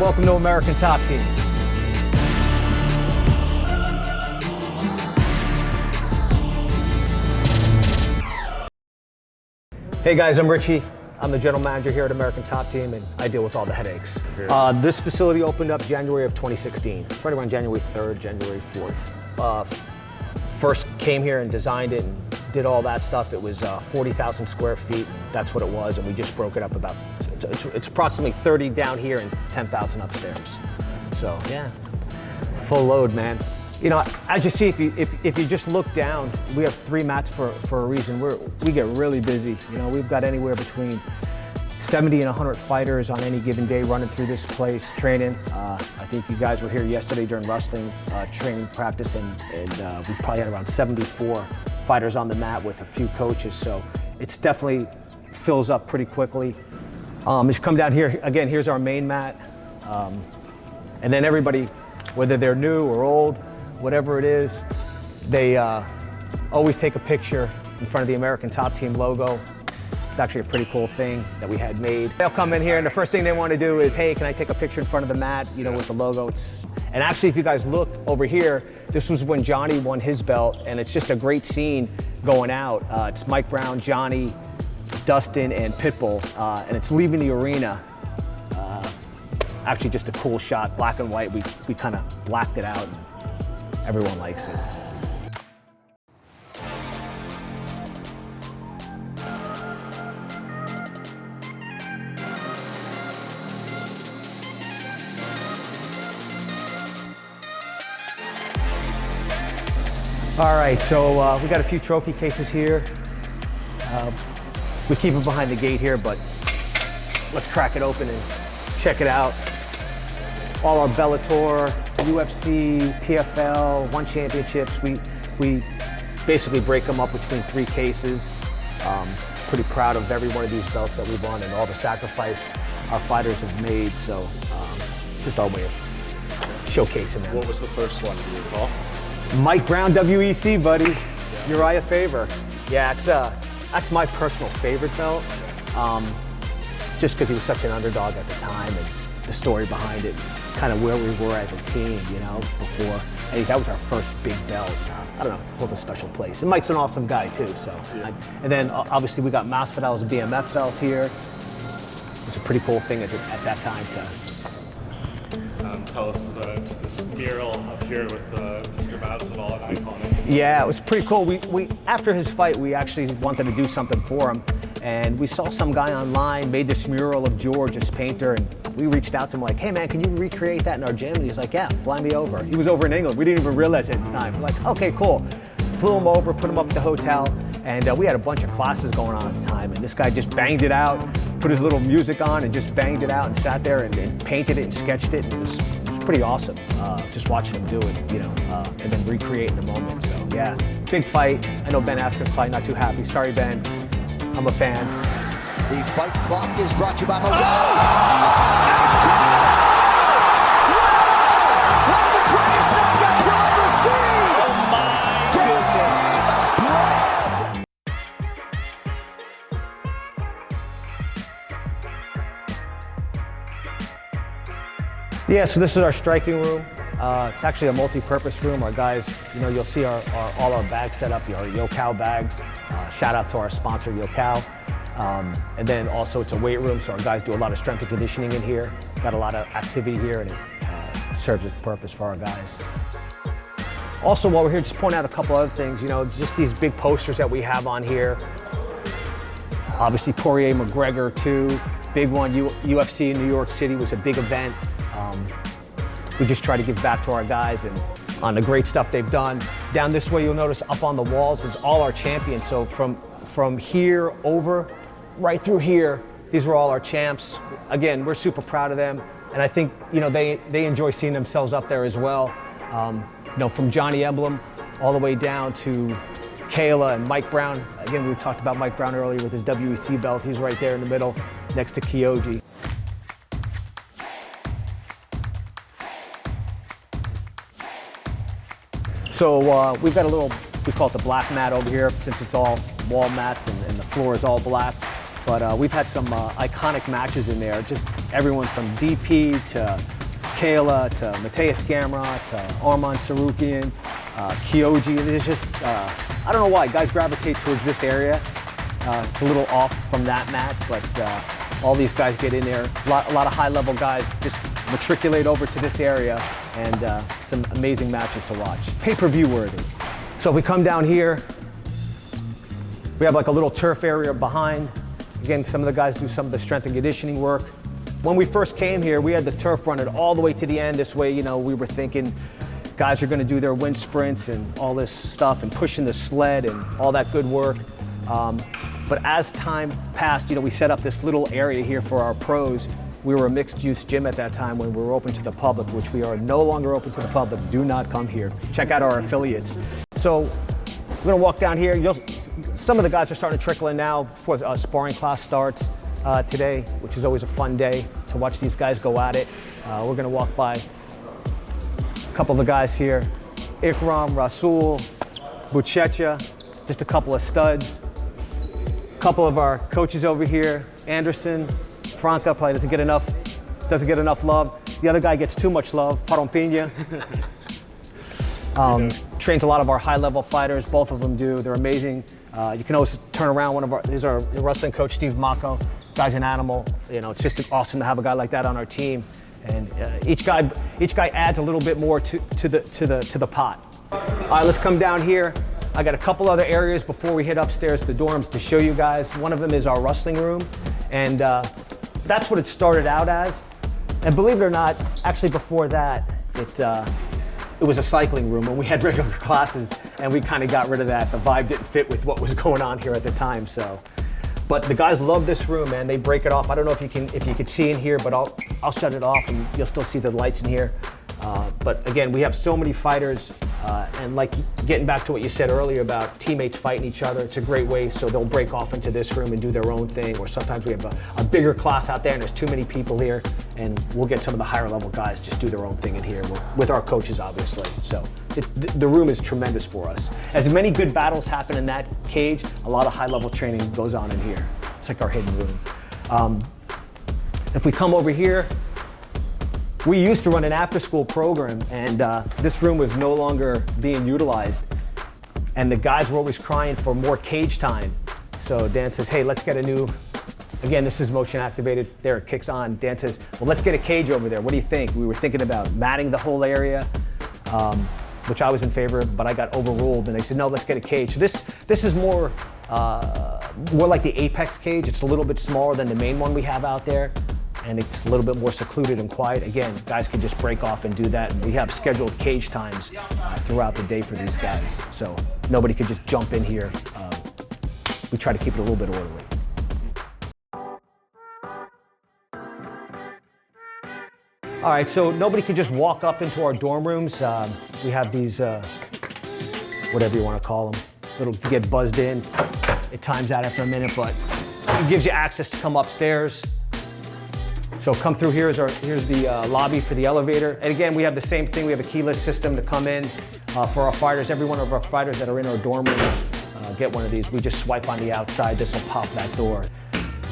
Welcome to American Top Team. Hey guys, I'm Richie. I'm the general manager here at American Top Team, and I deal with all the headaches. This facility opened up January of 2016, right around January 3rd, January 4th. First came here and designed it and did all that stuff. It was 40,000 square feet. That's what it was, and we just broke it up about, it's approximately 30 down here and 10,000 upstairs. So yeah, full load, man. You know, as you see, if you just look down, we have 3 mats for a reason. We get really busy. You know, we've got anywhere between 70 and 100 fighters on any given day running through this place, training. I think you guys were here yesterday during wrestling training practice, and we probably had around 74 fighters on the mat with a few coaches. So it's definitely fills up pretty quickly. As you come down here, again, here's our main mat. And then everybody, whether they're new or old, whatever it is, they always take a picture in front of the American Top Team logo. It's actually a pretty cool thing that we had made. They'll come in here and the first thing they want to do is, hey, can I take a picture in front of the mat, you know, with the logo. And actually, if you guys look over here, this was when Johnny won his belt, and it's just a great scene going out. It's Mike Brown, Johnny, Dustin, and Pitbull, and it's leaving the arena. Actually just a cool shot, black and white. We kind of blacked it out. Everyone likes it. All right, so we got a few trophy cases here. We keep it behind the gate here, but let's crack it open and check it out. All our Bellator, UFC, PFL, One Championships, we basically break them up between 3 cases. Pretty proud of every one of these belts that we've won and all the sacrifice our fighters have made, so just our way of showcasing them. What was the first one, do you recall? Mike Brown, WEC, buddy. Yeah. Uriah Faber. Yeah, that's my personal favorite belt, just because he was such an underdog at the time and the story behind it, kind of where we were as a team, you know, before. I think that was our first big belt. I don't know, holds a special place. And Mike's an awesome guy too, so. Yeah. And then obviously we got Masvidal's BMF belt here. It was a pretty cool thing at that time to. Tell us about this mural up here with Mr. Masvidal and iconic. Yeah, it was pretty cool. We after his fight, we actually wanted to do something for him. And we saw some guy online made this mural of George, this painter, and we reached out to him like, hey man, can you recreate that in our gym? And he's like, yeah, fly me over. He was over in England. We didn't even realize it at the time. We're like, okay, cool. Flew him over, put him up at the hotel, and we had a bunch of classes going on at the time, and this guy just banged it out, put his little music on and just banged it out and sat there and painted it and sketched it. And it was pretty awesome, just watching him do it, you know, and then recreating the moment. So yeah, big fight. I know Ben Asker's probably not too happy. Sorry, Ben. I'm a fan. The fight clock is brought to you by Modelo. One of the greatest knockouts you'll ever see! Oh my goodness. Yeah, so this is our striking room. It's actually a multi-purpose room. Our guys, you know, you'll see all our bags set up, our Yokow bags. Shout out to our sponsor, Yokow. And then also it's a weight room, so our guys do a lot of strength and conditioning in here. Got a lot of activity here, and it serves its purpose for our guys. Also, while we're here, just point out a couple other things, you know, just these big posters that we have on here. Obviously, Poirier McGregor too, big one. UFC in New York City was a big event. We just try to give back to our guys and on the great stuff they've done. Down this way, you'll notice up on the walls is all our champions. So from here over, right through here, these were all our champs. Again, we're super proud of them. And I think, you know, they enjoy seeing themselves up there as well. You know, from Johnny Emblem all the way down to Kayla and Mike Brown. Again, we talked about Mike Brown earlier with his WEC belt. He's right there in the middle next to Kyoji. So we've got a little, we call it the black mat over here, since it's all wall mats and the floor is all black. But we've had some iconic matches in there, just everyone from DP to Kayla to Mateus Gamrot to Arman Sarukian, Kyoji. There's just, I don't know why, guys gravitate towards this area. It's a little off from that mat, but all these guys get in there. A lot of high-level guys just matriculate over to this area, and some amazing matches to watch. Pay-per-view worthy. So if we come down here, we have like a little turf area behind. Again, some of the guys do some of the strength and conditioning work. When we first came here, we had the turf running all the way to the end. This way, you know, we were thinking guys are gonna do their wind sprints and all this stuff and pushing the sled and all that good work. But as time passed, you know, we set up this little area here for our pros. We were a mixed-use gym at that time when we were open to the public, which we are no longer open to the public. Do not come here. Check out our affiliates. So we're gonna walk down here. Some of the guys are starting to trickle in now before sparring class starts today, which is always a fun day to watch these guys go at it. We're gonna walk by a couple of the guys here. Ikram, Rasul, Buchecha, just a couple of studs. A couple of our coaches over here, Anderson, Franca probably doesn't get enough love. The other guy gets too much love, Parompinha. Trains a lot of our high-level fighters. Both of them do. They're amazing. You can always turn around. Here's our wrestling coach, Steve Mako. Guy's an animal. You know, it's just awesome to have a guy like that on our team. And each guy adds a little bit more to the pot. All right, let's come down here. I got a couple other areas before we head upstairs to the dorms to show you guys. One of them is our wrestling room, and that's what it started out as. And believe it or not, actually before that, it was a cycling room when we had regular classes, and we kind of got rid of that. The vibe didn't fit with what was going on here at the time, so. But the guys love this room, man. They break it off. I don't know if you can see in here, but I'll shut it off, and you'll still see the lights in here. But again, we have so many fighters, and like getting back to what you said earlier about teammates fighting each other, it's a great way, so they'll break off into this room and do their own thing, or sometimes we have a bigger class out there and there's too many people here, and we'll get some of the higher level guys just do their own thing in here with our coaches, obviously. So the room is tremendous for us. As many good battles happen in that cage, a lot of high level training goes on in here. It's like our hidden room. If we come over here, we used to run an after-school program, and this room was no longer being utilized. And the guys were always crying for more cage time. So Dan says, hey, let's get a new, again, this is motion activated. There, it kicks on. Dan says, well, let's get a cage over there. What do you think? We were thinking about matting the whole area, which I was in favor of, but I got overruled. And they said, no, let's get a cage. This is more like the Apex cage. It's a little bit smaller than the main one we have out there, and it's a little bit more secluded and quiet. Again, guys can just break off and do that. And we have scheduled cage times throughout the day for these guys. So nobody could just jump in here. We try to keep it a little bit orderly. All right, so nobody can just walk up into our dorm rooms. We have these, whatever you want to call them, little get buzzed in. It times out after a minute, but it gives you access to come upstairs. So come through here, here's the lobby for the elevator. And again, we have the same thing. We have a keyless system to come in for our fighters. Every one of our fighters that are in our dorm rooms get one of these. We just swipe on the outside. This will pop that door.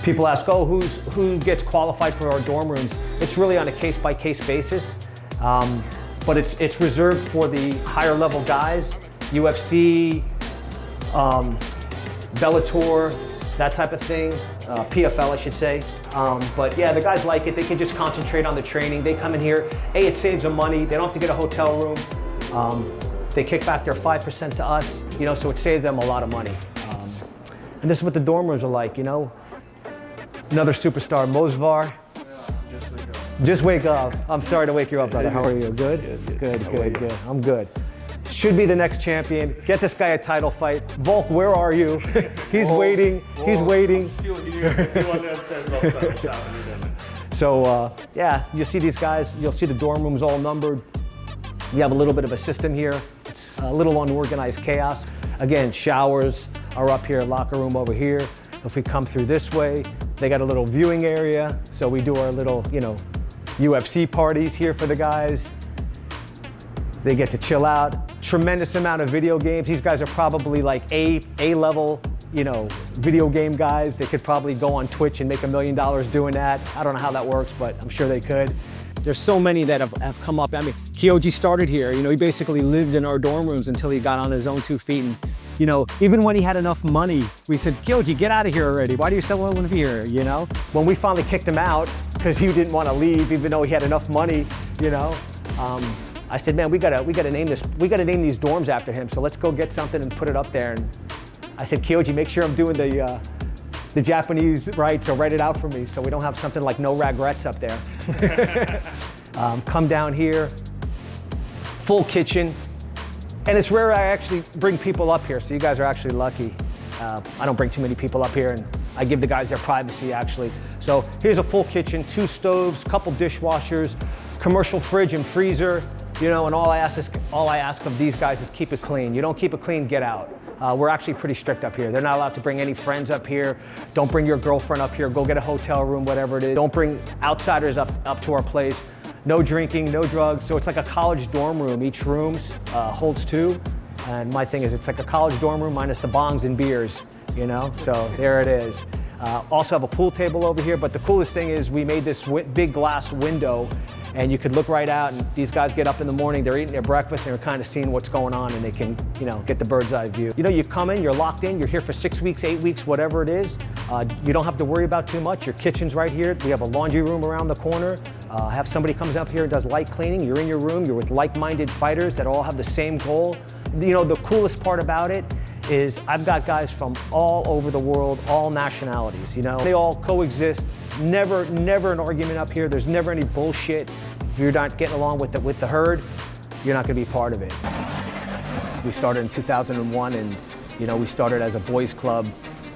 People ask, oh, who gets qualified for our dorm rooms? It's really on a case-by-case basis, but it's reserved for the higher level guys, UFC, Bellator, that type of thing, PFL, I should say. But yeah, the guys like it. They can just concentrate on the training. They come in here. A, it saves them money. They don't have to get a hotel room. They kick back their 5% to us, you know, so it saves them a lot of money. And this is what the dorm rooms are like, you know. Another superstar, Mosvar. Just wake up. I'm sorry to wake you up, brother. How are you? Good? Good. I'm good. Should be the next champion. Get this guy a title fight. Volk, where are you? He's waiting. He's waiting. So yeah, you see these guys. You'll see the dorm rooms all numbered. We have a little bit of a system here. It's a little unorganized chaos. Again, showers are up here, locker room over here. If we come through this way, they got a little viewing area. So we do our little, you know, UFC parties here for the guys. They get to chill out. Tremendous amount of video games. These guys are probably like A level you know, video game guys. They could probably go on Twitch and make $1 million doing that. I don't know how that works, but I'm sure they could. There's so many that have come up. I mean, Kyoji started here. You know, he basically lived in our dorm rooms until he got on his own 2 feet. And, you know, even when he had enough money, we said, Kyoji, get out of here already. Why do you still want to be here, you know? When we finally kicked him out, because he didn't want to leave, even though he had enough money, you know, I said, man, we gotta name these dorms after him. So let's go get something and put it up there. And I said, Kyoji, make sure I'm doing the Japanese right, so write it out for me so we don't have something like no regrets up there. Come down here, full kitchen. And it's rare I actually bring people up here, so you guys are actually lucky. I don't bring too many people up here, and I give the guys their privacy actually. So here's a full kitchen, 2 stoves, couple dishwashers, commercial fridge and freezer, you know, and all I ask of these guys is keep it clean. You don't keep it clean, get out. We're actually pretty strict up here. They're not allowed to bring any friends up here. Don't bring your girlfriend up here. Go get a hotel room, whatever it is. Don't bring outsiders up to our place. No drinking, no drugs. So it's like a college dorm room. Each room holds 2. And my thing is, it's like a college dorm room minus the bongs and beers, you know? So there it is. Also have a pool table over here, but the coolest thing is we made this big glass window and you could look right out, and these guys get up in the morning, they're eating their breakfast, and they're kind of seeing what's going on, and they can, you know, get the bird's eye view. You know, you come in, you're locked in, you're here for 6 weeks, 8 weeks, whatever it is. You don't have to worry about too much. Your kitchen's right here. We have a laundry room around the corner. Have somebody comes up here and does light cleaning. You're in your room, you're with like-minded fighters that all have the same goal. You know, the coolest part about it is I've got guys from all over the world, all nationalities, you know. They all coexist. Never an argument up here. There's never any bullshit. If you're not getting along with the herd, you're not gonna be part of it. We started in 2001, and you know, we started as a boys club,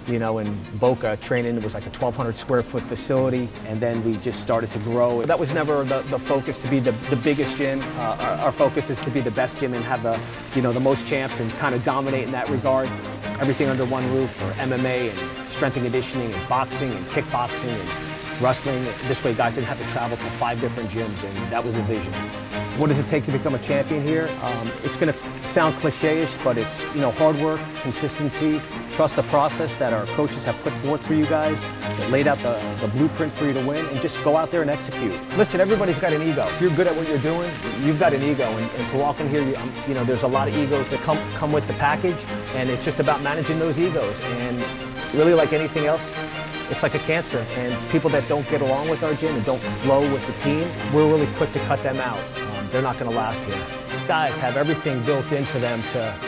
you know, in Boca training. It was like a 1,200 square foot facility, and then we just started to grow. That was never the focus to be the biggest gym. Our focus is to be the best gym and have the, you know, the most champs and kind of dominate in that regard. Everything under one roof for MMA and strength and conditioning and boxing and kickboxing and wrestling. This way guys didn't have to travel to 5 different gyms, and that was the vision. What does it take to become a champion here? It's gonna sound cliche-ish, but it's, you know, hard work, consistency, trust the process that our coaches have put forth for you guys, that laid out the blueprint for you to win, and just go out there and execute. Listen, everybody's got an ego. If you're good at what you're doing, you've got an ego, and to walk in here, you know, there's a lot of egos that come with the package, and it's just about managing those egos. And really, like anything else, it's like a cancer, and people that don't get along with our gym and don't flow with the team, we're really quick to cut them out. They're not gonna last here. Guys have everything built in for them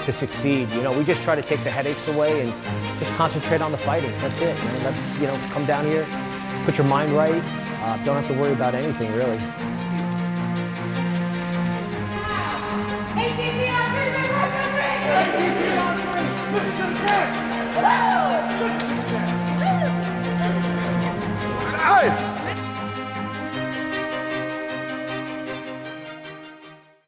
to succeed. You know, we just try to take the headaches away and just concentrate on the fighting. That's it, man. That's, you know, come down here, put your mind right. Don't have to worry about anything, really. Hey,